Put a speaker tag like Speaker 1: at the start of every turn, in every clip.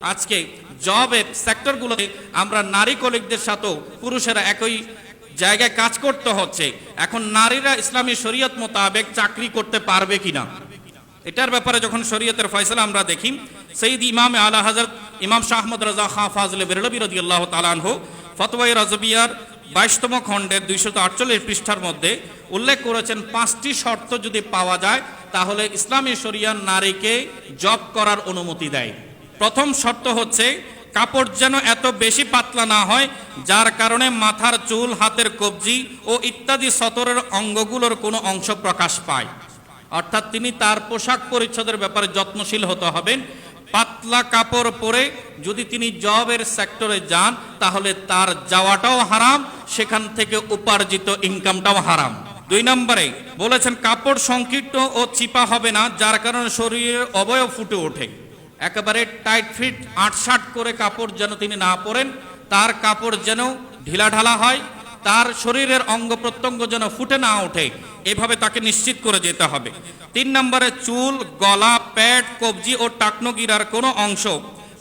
Speaker 1: আজকে জবের সেক্টরগুলোতে আমরা নারী কলিগদের সাথেও পুরুষেরা একই জায়গায় কাজ করতে হচ্ছে। এখন নারীরা ইসলামী শরীয়ত মোতাবেক চাকরি করতে পারবে কিনা, এটার ব্যাপারে যখন শরীয়তের ফয়সালা আমরা দেখি, সৈয়দ ইমাম আলা হযরত ইমাম শাহ আহমদ রাজা খাঁ ফাজলে বেরলভী রাদিয়াল্লাহু তাআলা আনহু ফতওয়ায়ে রাজবিয়ার 22তম খণ্ডের 248 পৃষ্ঠার মধ্যে উল্লেখ করেছেন, 5টি শর্ত যদি পাওয়া যায় তাহলে ইসলামী শরিয়াত নারীকে জব করার অনুমতি দেয়। প্রথম শর্ত হচ্ছে, কাপড় যেন এত বেশি পাতলা না হয় যার কারণে মাথার চুল, হাতের কবজি ও ইত্যাদি সতরের অঙ্গগুলোর কোনো অংশ প্রকাশ পায়। অর্থাৎ তিনি তার পোশাক পরিচ্ছদের ব্যাপারে যত্নশীল হতে হবেন। পাতলা কাপড় পরে যদি তিনি জবের সেক্টরে যান তাহলে তার যাওয়াটাও হারাম, সেখান থেকে উপার্জিত ইনকামটাও হারাম। 2 নম্বরে বলেছেন, কাপড় সংকীর্ণ ও চিপা হবে না যার কারণে শরীরের অবয়ব ফুটে ওঠে। একেবারে টাইট ফিট 8-60 করে কাপড় যেন তিনি না পরেন, তার কাপড় যেন ঢিলাঢালা হয়, তার শরীরের অঙ্গ প্রত্যঙ্গ যেন ফুটে না ওঠে, এভাবে তাকে নিশ্চিত করে যেতে হবে। 3 নম্বরে চুল, গলা, পেট, কবজি ও টাকনোগিরার কোনো অংশ,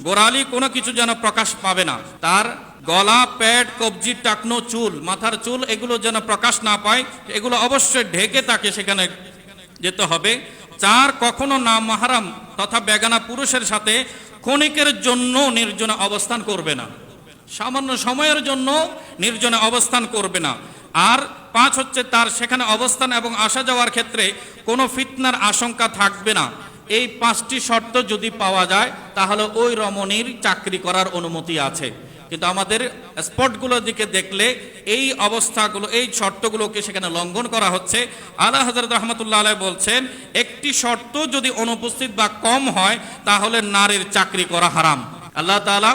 Speaker 1: গোড়ালি কোনো কিছু যেন প্রকাশ পাবে না। তার গলা, পেট, কবজি, টাকনো, চুল, মাথার চুল এগুলো যেন প্রকাশ না পায়, এগুলো অবশ্যই ঢেকে তাকে সেখানে যেতে হবে। 4, কখনো না মাহরাম তথা বেগানা পুরুষের সাথে ক্ষণিকের জন্য নির্জনে অবস্থান করবে না, সামান্য সময়ের জন্য নির্জনে অবস্থান করবে না। আর 5 হচ্ছে, তার সেখানে অবস্থান এবং আসা যাওয়ার ক্ষেত্রে কোনো ফিতনার আশঙ্কা থাকবে না। এই 5টি শর্ত যদি পাওয়া যায় তাহলে ওই রমণীর চাকরি করার অনুমতি আছে। কিন্তু আমাদের স্পটগুলোর দিকে দেখলে এই অবস্থাগুলো, এই শর্তগুলোকে সেখানে লঙ্ঘন করা হচ্ছে। আলা হযরত রাহমাতুল্লাহ আলাইহি বলছেন, একটি শর্ত যদি অনুপস্থিত বা কম হয় তাহলে নারীর চাকরি করা হারাম। আল্লাহ তাআলা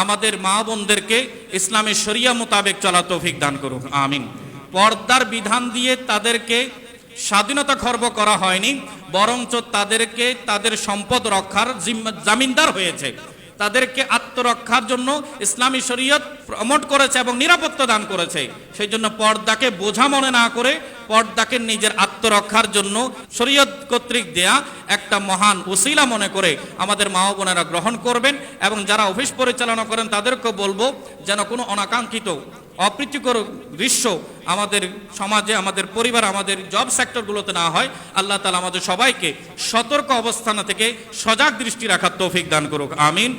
Speaker 1: আমাদের মা বোনদেরকে ইসলামী শরিয়া মোতাবেক চলা তৌফিক দান করুন, আমিন। পর্দার বিধান দিয়ে তাদেরকে স্বাধীনতা খর্ব করা হয়নি, বরঞ্চ তাদেরকে তাদের সম্পদ রক্ষার জামিনদার হয়েছে। তাদেরকে আত্মরক্ষার জন্য ইসলামী শরীয়ত প্রমোট করেছে এবং নিরাপত্তা দান করেছে। সেই জন্য পর্দাকে বোঝা মনে না করে পর্দাকে নিজের আত্মরক্ষার জন্য শরীয়ত কর্তৃক দেয়া একটা মহান ওসিলা মনে করে আমাদের মা বোনেরা গ্রহণ করবেন। এবং যারা অফিস পরিচালনা করেন তাদেরকে বলবো যেন কোনো অনাকাঙ্ক্ষিত অপ্রীতিকর দৃশ্য আমাদের সমাজে, আমাদের পরিবার, আমাদের জব সেক্টরগুলোতে না হয়। আল্লাহ তাআলা আমাদের সবাইকে সতর্ক অবস্থান থেকে সজাগ দৃষ্টি রাখার তৌফিক দান করুক, আমিন।